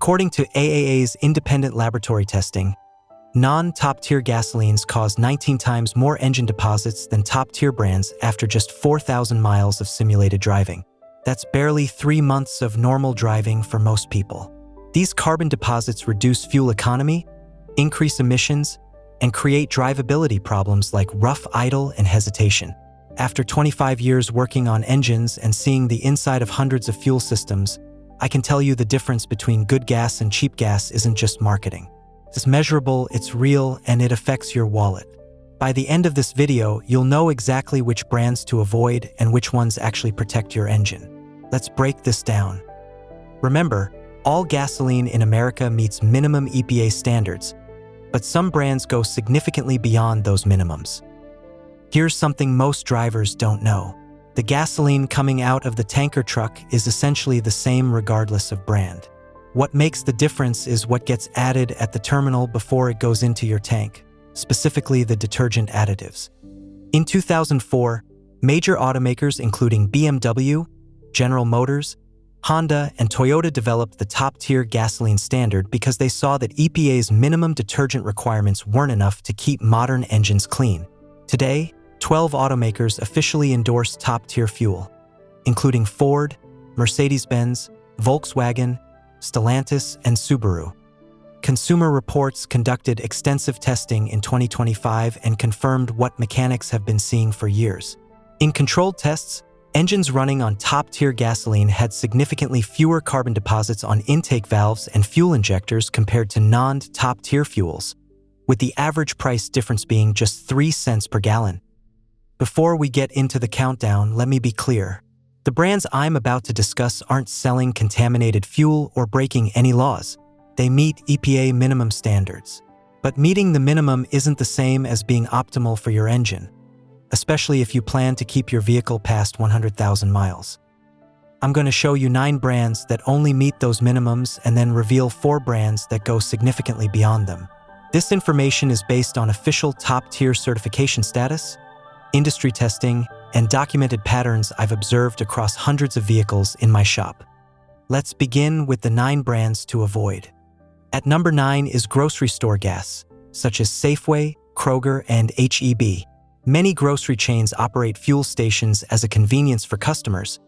According to AAA's independent laboratory testing, non-top-tier gasolines cause 19 times more engine deposits than top-tier brands after just 4,000 miles of simulated driving. That's barely 3 months of normal driving for most people. These carbon deposits reduce fuel economy, increase emissions, and create drivability problems like rough idle and hesitation. After 25 years working on engines and seeing the inside of hundreds of fuel systems, I can tell you the difference between good gas and cheap gas isn't just marketing. It's measurable, it's real, and it affects your wallet. By the end of this video, you'll know exactly which brands to avoid and which ones actually protect your engine. Let's break this down. Remember, all gasoline in America meets minimum EPA standards, but some brands go significantly beyond those minimums. Here's something most drivers don't know. The gasoline coming out of the tanker truck is essentially the same regardless of brand. What makes the difference is what gets added at the terminal before it goes into your tank, specifically the detergent additives. In 2004, major automakers including BMW, General Motors, Honda, and Toyota developed the top-tier gasoline standard because they saw that EPA's minimum detergent requirements weren't enough to keep modern engines clean. Today, 12 automakers officially endorse top-tier fuel, including Ford, Mercedes-Benz, Volkswagen, Stellantis, and Subaru. Consumer Reports conducted extensive testing in 2025 and confirmed what mechanics have been seeing for years. In controlled tests, engines running on top-tier gasoline had significantly fewer carbon deposits on intake valves and fuel injectors compared to non-top-tier fuels, with the average price difference being just 3 cents per gallon. Before we get into the countdown, let me be clear. The brands I'm about to discuss aren't selling contaminated fuel or breaking any laws. They meet EPA minimum standards. But meeting the minimum isn't the same as being optimal for your engine, especially if you plan to keep your vehicle past 100,000 miles. I'm going to show you 9 brands that only meet those minimums and then reveal 4 brands that go significantly beyond them. This information is based on official top-tier certification status, industry testing, and documented patterns I've observed across hundreds of vehicles in my shop. Let's begin with the 9 brands to avoid. At number 9 is grocery store gas, such as Safeway, Kroger, and H-E-B. Many grocery chains operate fuel stations as a convenience for customers,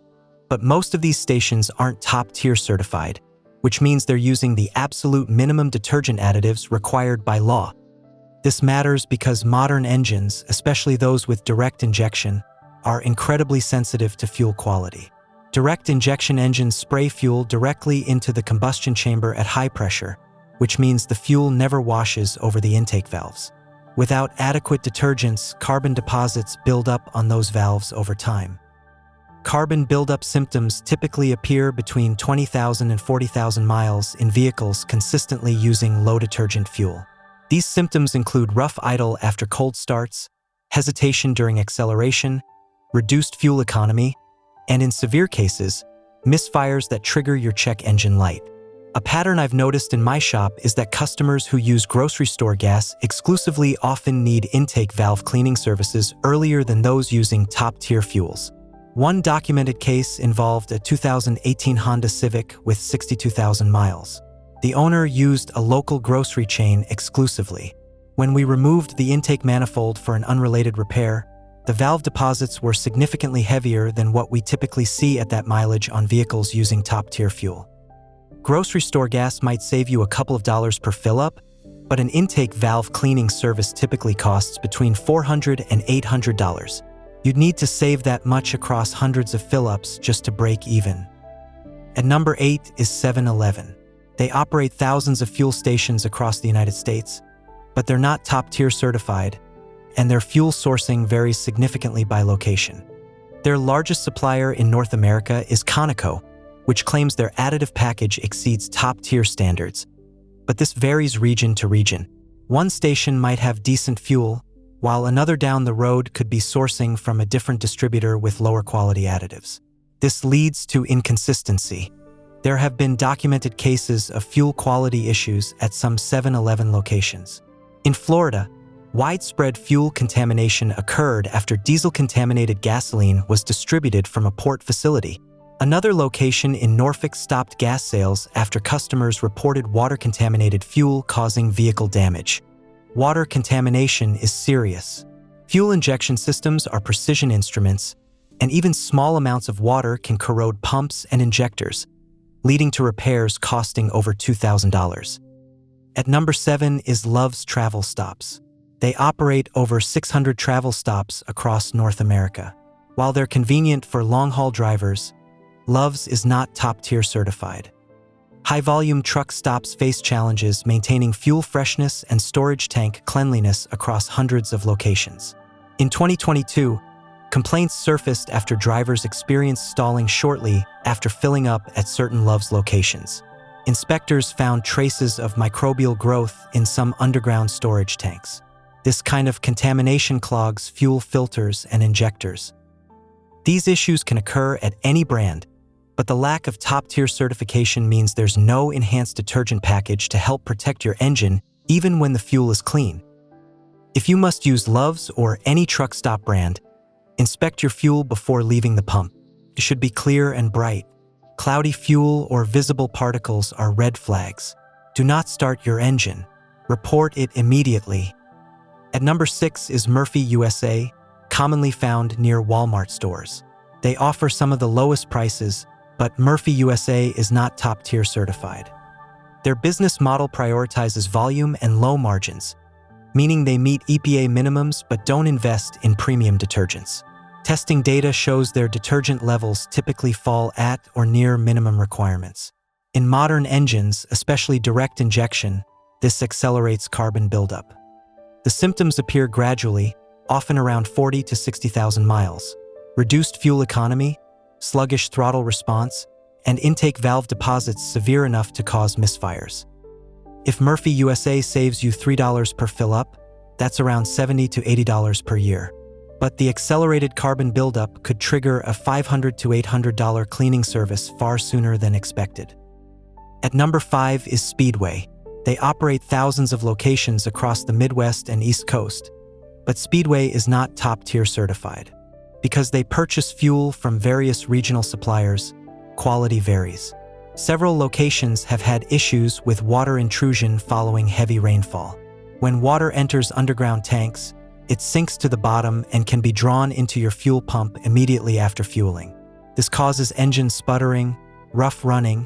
but most of these stations aren't top-tier certified, which means they're using the absolute minimum detergent additives required by law. This matters because modern engines, especially those with direct injection, are incredibly sensitive to fuel quality. Direct injection engines spray fuel directly into the combustion chamber at high pressure, which means the fuel never washes over the intake valves. Without adequate detergents, carbon deposits build up on those valves over time. Carbon buildup symptoms typically appear between 20,000 and 40,000 miles in vehicles consistently using low detergent fuel. These symptoms include rough idle after cold starts, hesitation during acceleration, reduced fuel economy, and in severe cases, misfires that trigger your check engine light. A pattern I've noticed in my shop is that customers who use grocery store gas exclusively often need intake valve cleaning services earlier than those using top-tier fuels. One documented case involved a 2018 Honda Civic with 62,000 miles. The owner used a local grocery chain exclusively. When we removed the intake manifold for an unrelated repair, the valve deposits were significantly heavier than what we typically see at that mileage on vehicles using top-tier fuel. Grocery store gas might save you a couple of dollars per fill-up, but an intake valve cleaning service typically costs between $400 and $800. You'd need to save that much across hundreds of fill-ups just to break even. At number 8 is 7-Eleven. They operate thousands of fuel stations across the United States, but they're not top-tier certified, and their fuel sourcing varies significantly by location. Their largest supplier in North America is Conoco, which claims their additive package exceeds top-tier standards. But this varies region to region. One station might have decent fuel, while another down the road could be sourcing from a different distributor with lower quality additives. This leads to inconsistency. There have been documented cases of fuel quality issues at some 7-Eleven locations. In Florida, widespread fuel contamination occurred after diesel-contaminated gasoline was distributed from a port facility. Another location in Norfolk stopped gas sales after customers reported water-contaminated fuel causing vehicle damage. Water contamination is serious. Fuel injection systems are precision instruments, and even small amounts of water can corrode pumps and injectors, leading to repairs costing over $2,000. At number 7 is Love's Travel Stops. They operate over 600 travel stops across North America. While they're convenient for long-haul drivers, Love's is not top-tier certified. High-volume truck stops face challenges maintaining fuel freshness and storage tank cleanliness across hundreds of locations. In 2022, complaints surfaced after drivers experienced stalling shortly after filling up at certain Love's locations. Inspectors found traces of microbial growth in some underground storage tanks. This kind of contamination clogs fuel filters and injectors. These issues can occur at any brand, but the lack of top-tier certification means there's no enhanced detergent package to help protect your engine even when the fuel is clean. If you must use Love's or any truck stop brand, inspect your fuel before leaving the pump. It should be clear and bright. Cloudy fuel or visible particles are red flags. Do not start your engine. Report it immediately. At number 6 is Murphy USA, commonly found near Walmart stores. They offer some of the lowest prices, but Murphy USA is not top-tier certified. Their business model prioritizes volume and low margins, meaning they meet EPA minimums but don't invest in premium detergents. Testing data shows their detergent levels typically fall at or near minimum requirements. In modern engines, especially direct injection, this accelerates carbon buildup. The symptoms appear gradually, often around 40 to 60,000 miles. Reduced fuel economy, sluggish throttle response, and intake valve deposits severe enough to cause misfires. If Murphy USA saves you $3 per fill-up, that's around $70 to $80 per year. But the accelerated carbon buildup could trigger a $500 to $800 cleaning service far sooner than expected. At number 5 is Speedway. They operate thousands of locations across the Midwest and East Coast, but Speedway is not top-tier certified. Because they purchase fuel from various regional suppliers, quality varies. Several locations have had issues with water intrusion following heavy rainfall. When water enters underground tanks, it sinks to the bottom and can be drawn into your fuel pump immediately after fueling. This causes engine sputtering, rough running,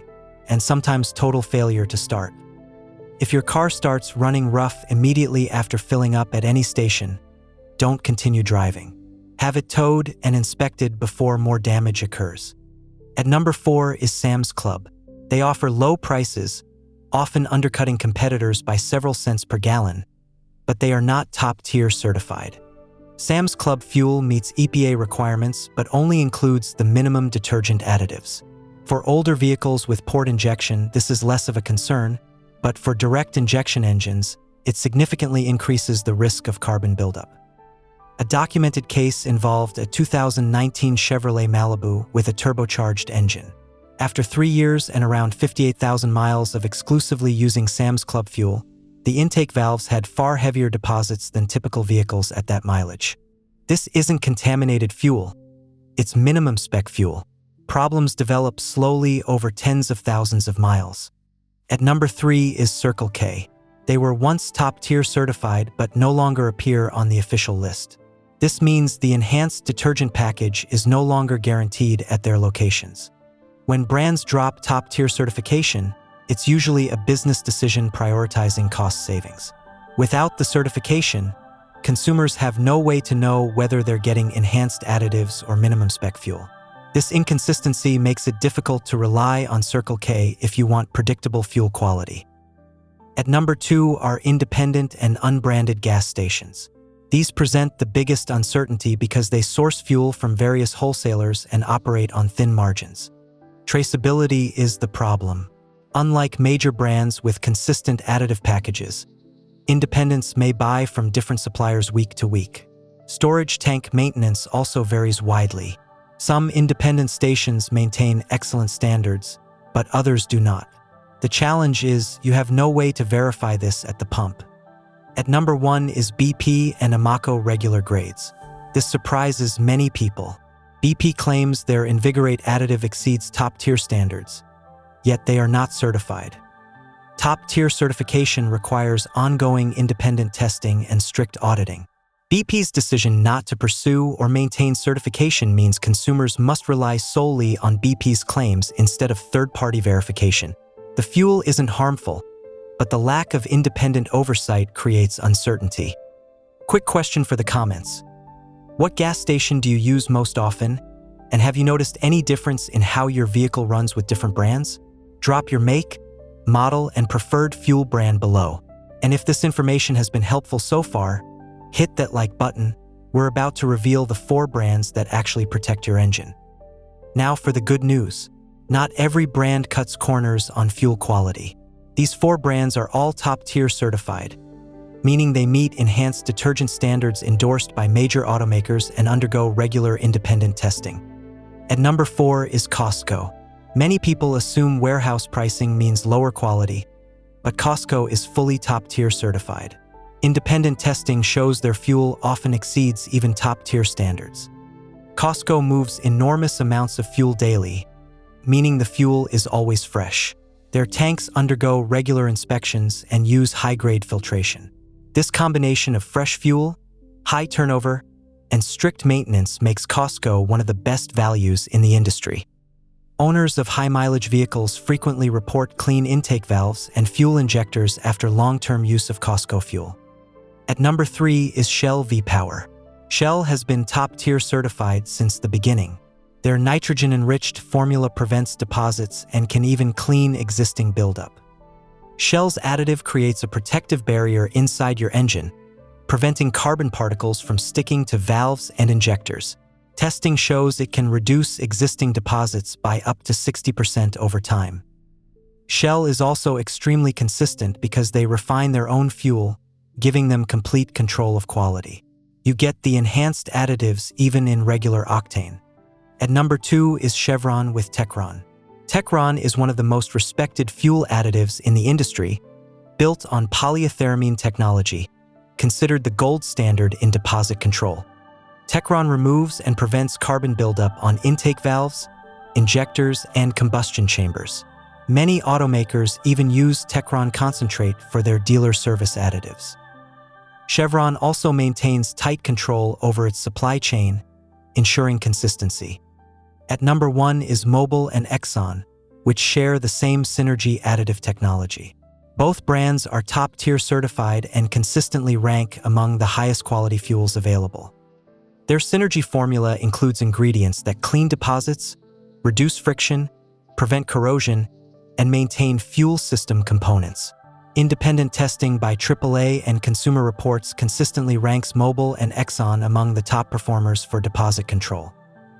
and sometimes total failure to start. If your car starts running rough immediately after filling up at any station, don't continue driving. Have it towed and inspected before more damage occurs. At number 4 is Sam's Club. They offer low prices, often undercutting competitors by several cents per gallon, but they are not top-tier certified. Sam's Club fuel meets EPA requirements but only includes the minimum detergent additives. For older vehicles with port injection, this is less of a concern, but for direct injection engines, it significantly increases the risk of carbon buildup. A documented case involved a 2019 Chevrolet Malibu with a turbocharged engine. After 3 years and around 58,000 miles of exclusively using Sam's Club fuel, the intake valves had far heavier deposits than typical vehicles at that mileage. This isn't contaminated fuel, it's minimum spec fuel. Problems develop slowly over tens of thousands of miles. At number 3 is Circle K. They were once top-tier certified but no longer appear on the official list. This means the enhanced detergent package is no longer guaranteed at their locations. When brands drop top-tier certification, it's usually a business decision prioritizing cost savings. Without the certification, consumers have no way to know whether they're getting enhanced additives or minimum spec fuel. This inconsistency makes it difficult to rely on Circle K if you want predictable fuel quality. At number 2 are independent and unbranded gas stations. These present the biggest uncertainty because they source fuel from various wholesalers and operate on thin margins. Traceability is the problem. Unlike major brands with consistent additive packages, independents may buy from different suppliers week to week. Storage tank maintenance also varies widely. Some independent stations maintain excellent standards, but others do not. The challenge is you have no way to verify this at the pump. At number 1 is BP and Amoco regular grades. This surprises many people. BP claims their Invigorate additive exceeds top-tier standards, yet they are not certified. Top-tier certification requires ongoing independent testing and strict auditing. BP's decision not to pursue or maintain certification means consumers must rely solely on BP's claims instead of third-party verification. The fuel isn't harmful, but the lack of independent oversight creates uncertainty. Quick question for the comments. What gas station do you use most often? And have you noticed any difference in how your vehicle runs with different brands? Drop your make, model, and preferred fuel brand below. And if this information has been helpful so far, hit that like button. We're about to reveal the 4 brands that actually protect your engine. Now for the good news. Not every brand cuts corners on fuel quality. These 4 brands are all top-tier certified, meaning they meet enhanced detergent standards endorsed by major automakers and undergo regular independent testing. At number 4 is Costco. Many people assume warehouse pricing means lower quality, but Costco is fully top-tier certified. Independent testing shows their fuel often exceeds even top-tier standards. Costco moves enormous amounts of fuel daily, meaning the fuel is always fresh. Their tanks undergo regular inspections and use high-grade filtration. This combination of fresh fuel, high turnover, and strict maintenance makes Costco one of the best values in the industry. Owners of high-mileage vehicles frequently report clean intake valves and fuel injectors after long-term use of Costco fuel. At number 3 is Shell V-Power. Shell has been top-tier certified since the beginning. Their nitrogen-enriched formula prevents deposits and can even clean existing buildup. Shell's additive creates a protective barrier inside your engine, preventing carbon particles from sticking to valves and injectors. Testing shows it can reduce existing deposits by up to 60% over time. Shell is also extremely consistent because they refine their own fuel, giving them complete control of quality. You get the enhanced additives even in regular octane. At number 2 is Chevron with Techron. Techron is one of the most respected fuel additives in the industry, built on polyethyramine technology, considered the gold standard in deposit control. Techron removes and prevents carbon buildup on intake valves, injectors, and combustion chambers. Many automakers even use Techron concentrate for their dealer service additives. Chevron also maintains tight control over its supply chain, ensuring consistency. At number 1 is Mobil and Exxon, which share the same synergy additive technology. Both brands are top-tier certified and consistently rank among the highest quality fuels available. Their synergy formula includes ingredients that clean deposits, reduce friction, prevent corrosion, and maintain fuel system components. Independent testing by AAA and Consumer Reports consistently ranks Mobil and Exxon among the top performers for deposit control.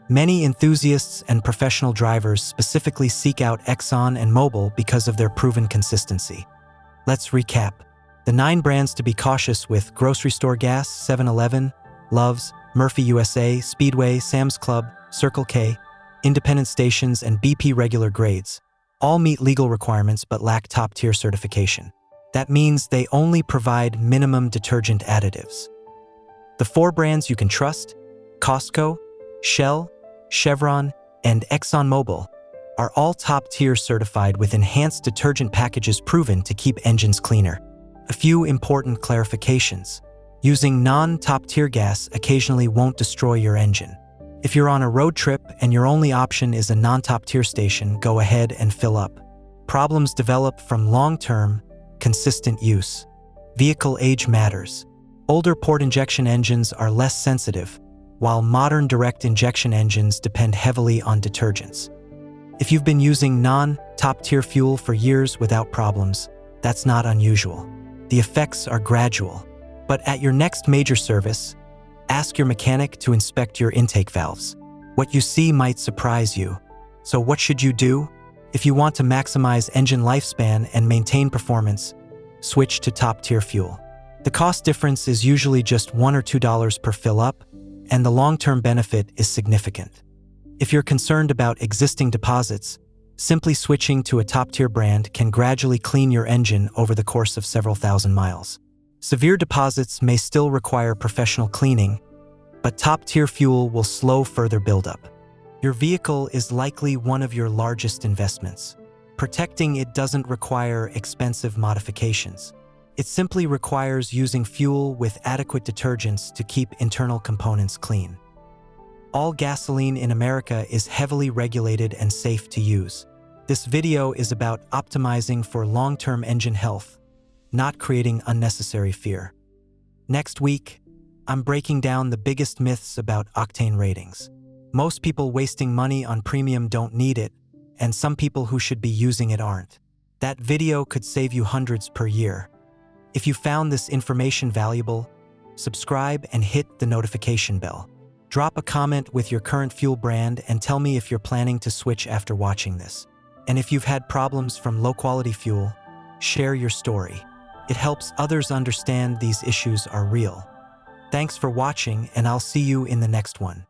Many enthusiasts and professional drivers specifically seek out Exxon and Mobil because of their proven consistency. Let's recap. The 9 brands to be cautious with: grocery store gas, 7-Eleven, Love's, Murphy USA, Speedway, Sam's Club, Circle K, independent stations, and BP regular grades. All meet legal requirements but lack top-tier certification. That means they only provide minimum-detergent additives. The 4 brands you can trust, Costco, Shell, Chevron, and ExxonMobil, are all top-tier certified with enhanced detergent packages proven to keep engines cleaner. A few important clarifications. Using non-top-tier gas occasionally won't destroy your engine. If you're on a road trip and your only option is a non-top-tier station, go ahead and fill up. Problems develop from long-term, consistent use. Vehicle age matters. Older port injection engines are less sensitive, while modern direct injection engines depend heavily on detergents. If you've been using non-top-tier fuel for years without problems, that's not unusual. The effects are gradual. But at your next major service, ask your mechanic to inspect your intake valves. What you see might surprise you. So what should you do? If you want to maximize engine lifespan and maintain performance, switch to top-tier fuel. The cost difference is usually just $1 or $2 per fill-up, and the long-term benefit is significant. If you're concerned about existing deposits, simply switching to a top-tier brand can gradually clean your engine over the course of several thousand miles. Severe deposits may still require professional cleaning, but top-tier fuel will slow further buildup. Your vehicle is likely one of your largest investments. Protecting it doesn't require expensive modifications. It simply requires using fuel with adequate detergents to keep internal components clean. All gasoline in America is heavily regulated and safe to use. This video is about optimizing for long-term engine health, not creating unnecessary fear. Next week, I'm breaking down the biggest myths about octane ratings. Most people wasting money on premium don't need it, and some people who should be using it aren't. That video could save you hundreds per year. If you found this information valuable, subscribe and hit the notification bell. Drop a comment with your current fuel brand and tell me if you're planning to switch after watching this. And if you've had problems from low-quality fuel, share your story. It helps others understand these issues are real. Thanks for watching, and I'll see you in the next one.